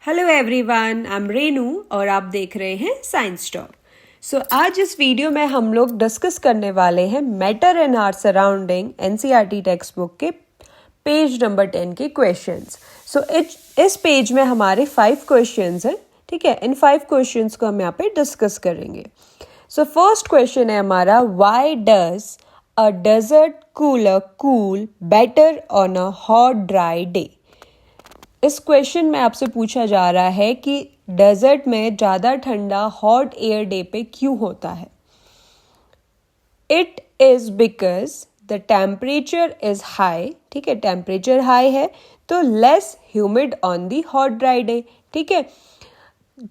Hello everyone, I am Renu और आप देख रहे हैं साइंस टॉक। आज इस वीडियो में हम लोग डिस्कस करने वाले हैं matter in our surrounding NCERT text book के पेज नंबर 10 के क्वेश्चंस। इस पेज में हमारे 5 क्वेश्चंस हैं, ठीक है। इन 5 क्वेश्चंस को हम यहाँ पे डिस्कस करेंगे। फर्स्ट क्वेश्चन है हमारा, why does a desert cooler cool better on a hot dry day. इस क्वेश्चन में आपसे पूछा जा रहा है कि डेजर्ट में ज़्यादा ठंडा हॉट एयर डे पे क्यों होता है। It is because the temperature is high, ठीक है। टेम्परेचर हाई है तो less humid on the hot dry day, ठीक है।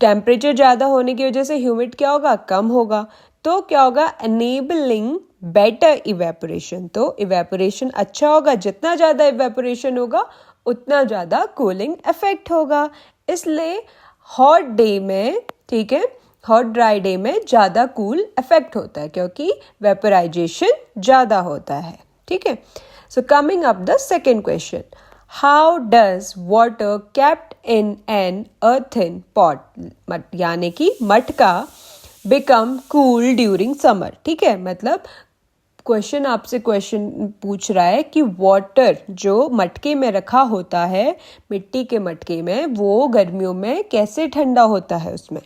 टेम्परेचर ज़्यादा होने की वजह से ह्यूमिड क्या होगा, कम होगा। तो क्या होगा, एनेबलिंग बेटर इवेपोरेशन। तो इवेपोरेशन अच्छा होगा, जितना ज़्यादा इवेपोरेशन होगा उतना ज़्यादा कूलिंग इफेक्ट होगा। इसलिए हॉट डे में, ठीक है, हॉट ड्राई डे में ज़्यादा कूल इफेक्ट होता है क्योंकि वेपराइजेशन ज़्यादा होता है, ठीक है। Coming up the second question, how does water kept in an earthen pot, यानी कि मटका बिकम कूल ड्यूरिंग समर, ठीक है। मतलब क्वेश्चन आपसे क्वेश्चन पूछ रहा है कि वाटर जो मटके में रखा होता है, मिट्टी के मटके में, वो गर्मियों में कैसे ठंडा होता है उसमें।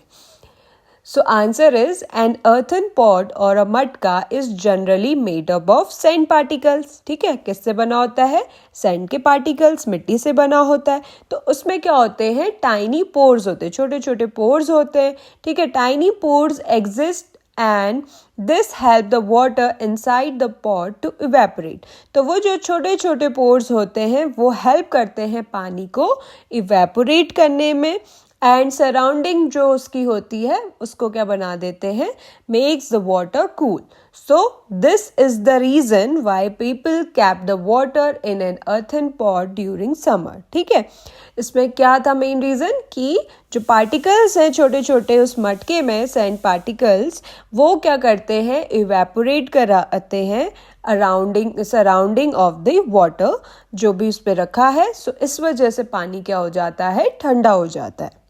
Answer is an earthen pot और अ मटका is generally made up of sand particles, ठीक है। किससे बना होता है, सैंड के पार्टिकल्स, मिट्टी से बना होता है। तो उसमें क्या होते हैं, टाइनी पोर्स होते हैं, छोटे छोटे पोर्स होते हैं, ठीक है। Tiny pores exist and this help the water inside the pot to evaporate। तो वो जो छोटे छोटे pores होते हैं वो help करते हैं पानी को evaporate करने में, एंड सराउंडिंग जो उसकी होती है उसको क्या बना देते हैं, makes the water cool। So this is the reason why people keep the water in an earthen pot during summer, ठीक है। इसमें क्या था मेन रीज़न कि जो पार्टिकल्स हैं छोटे छोटे उस मटके में, सैंड पार्टिकल्स, वो क्या करते हैं, इवेपोरेट कराते हैं सराउंडिंग ऑफ द वाटर जो भी उस पर रखा है। इस वजह से पानी क्या हो जाता है, ठंडा हो जाता है।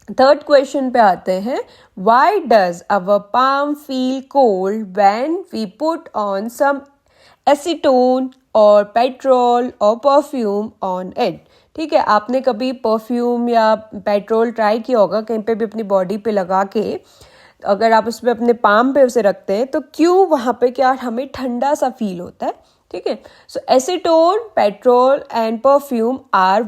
थर्ड क्वेश्चन पे आते हैं, why does our palm feel cold when we put on some acetone और पेट्रोल और परफ्यूम ऑन इट, ठीक है। आपने कभी परफ्यूम या पेट्रोल ट्राई किया होगा कहीं पे भी अपनी बॉडी पे लगा के, अगर आप उसमें अपने पाम पे उसे रखते हैं तो क्यों वहाँ पे क्या हमें ठंडा सा फील होता है, ठीक है। Acetone, petrol and perfume are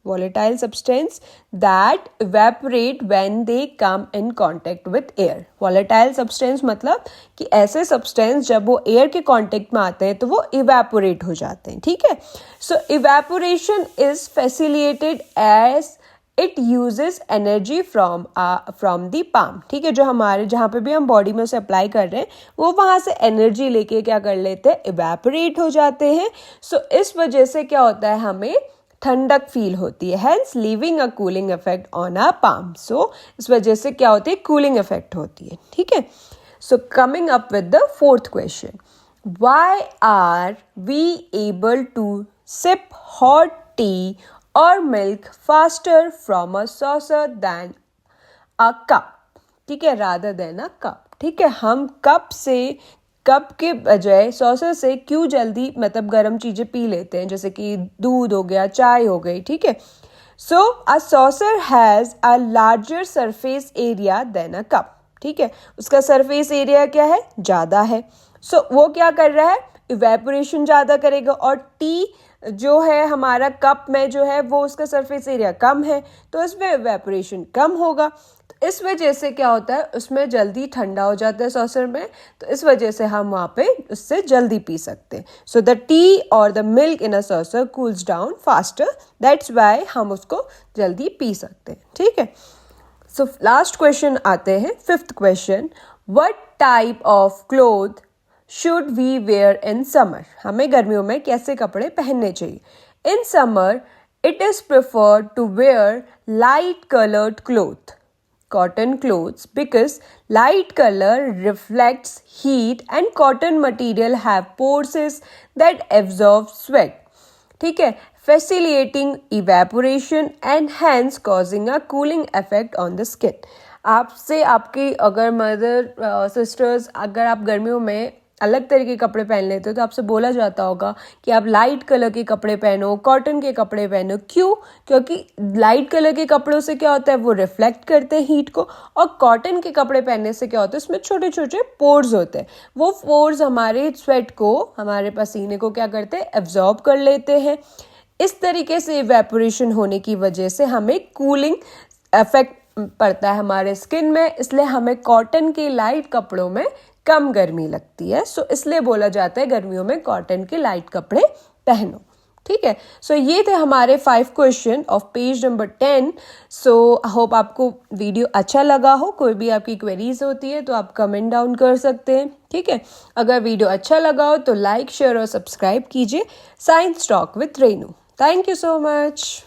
volatile substance that evaporate when they come in contact with air। volatile substance मतलब कि ऐसे substance जब वो air के contact में आते हैं तो वो evaporate हो जाते हैं, ठीक है। Evaporation is facilitated as it uses energy from the palm, ठीक है। जो हमारे जहाँ पे भी हम बॉडी में उसे अप्लाई कर रहे हैं वो वहाँ से एनर्जी लेके क्या कर लेते हैं, इवेपोरेट हो जाते हैं। इस वजह से क्या होता है, हमें ठंडक फील होती है, hence leaving a cooling effect on a palm. इस वजह से क्या होती है, कूलिंग इफेक्ट होती है, ठीक है। Coming up with the fourth question, why are we able to sip hot tea और milk faster from a saucer than a cup, ठीक है, रादर देन अ कप, ठीक है। हम कप के बजाय सॉसर से क्यों जल्दी मतलब गर्म चीज़ें पी लेते हैं, जैसे कि दूध हो गया, चाय हो गई, ठीक है। A saucer has a larger surface area than a cup, ठीक है। उसका सरफेस एरिया क्या है, ज़्यादा है। वो क्या कर रहा है, इवेपोरेशन ज़्यादा करेगा। और टी जो है हमारा कप में जो है वो उसका सरफेस एरिया कम है तो इसमें इवेपोरेशन कम होगा। तो इस वजह से क्या होता है, उसमें जल्दी ठंडा हो जाता है सॉसर में, तो इस वजह से हम वहाँ पे उससे जल्दी पी सकते हैं। द टी और the milk in a saucer cools down faster, that's why हम उसको जल्दी पी सकते हैं, ठीक है। लास्ट क्वेश्चन आते हैं, fifth question, what type of cloth should we wear in summer. हमें गर्मियों में कैसे कपड़े पहनने चाहिए। In summer it is preferred to wear light coloured cloth, cotton clothes, because light color reflects heat and cotton material have pores that absorb sweat, ठीक है। facilitating evaporation and hence causing a cooling effect on the skin. आपसे आपकी अगर mother sisters अगर आप गर्मियों में अलग तरह के कपड़े पहन लेते हो तो आपसे बोला जाता होगा कि आप लाइट कलर के कपड़े पहनो, कॉटन के कपड़े पहनो। क्यों? क्योंकि लाइट कलर के कपड़ों से क्या होता है, वो रिफ्लेक्ट करते हैं हीट को, और कॉटन के कपड़े पहनने से क्या होता है, उसमें छोटे छोटे पोर्स होते हैं। वो पोर्स हमारे स्वेट को, हमारे पसीने को क्या करते हैं, एब्जॉर्ब कर लेते हैं। इस तरीके से इवेपोरेशन होने की वजह से हमें कूलिंग इफेक्ट पड़ता है हमारे स्किन में, इसलिए हमें कॉटन के लाइट कपड़ों में कम गर्मी लगती है। सो इसलिए बोला जाता है गर्मियों में कॉटन के लाइट कपड़े पहनो। ठीक है, सो ये थे हमारे 5 question of page number 10। So hope आपको वीडियो अच्छा लगा हो। कोई भी आपकी क्वेरीज होती है तो आप कमेंट डाउन कर सकते हैं। ठीक है, अगर वीडियो अच्छा लगा हो तो लाइक, शेयर और सब्सक्राइब कीजिए science talk with Renu. Thank you so much.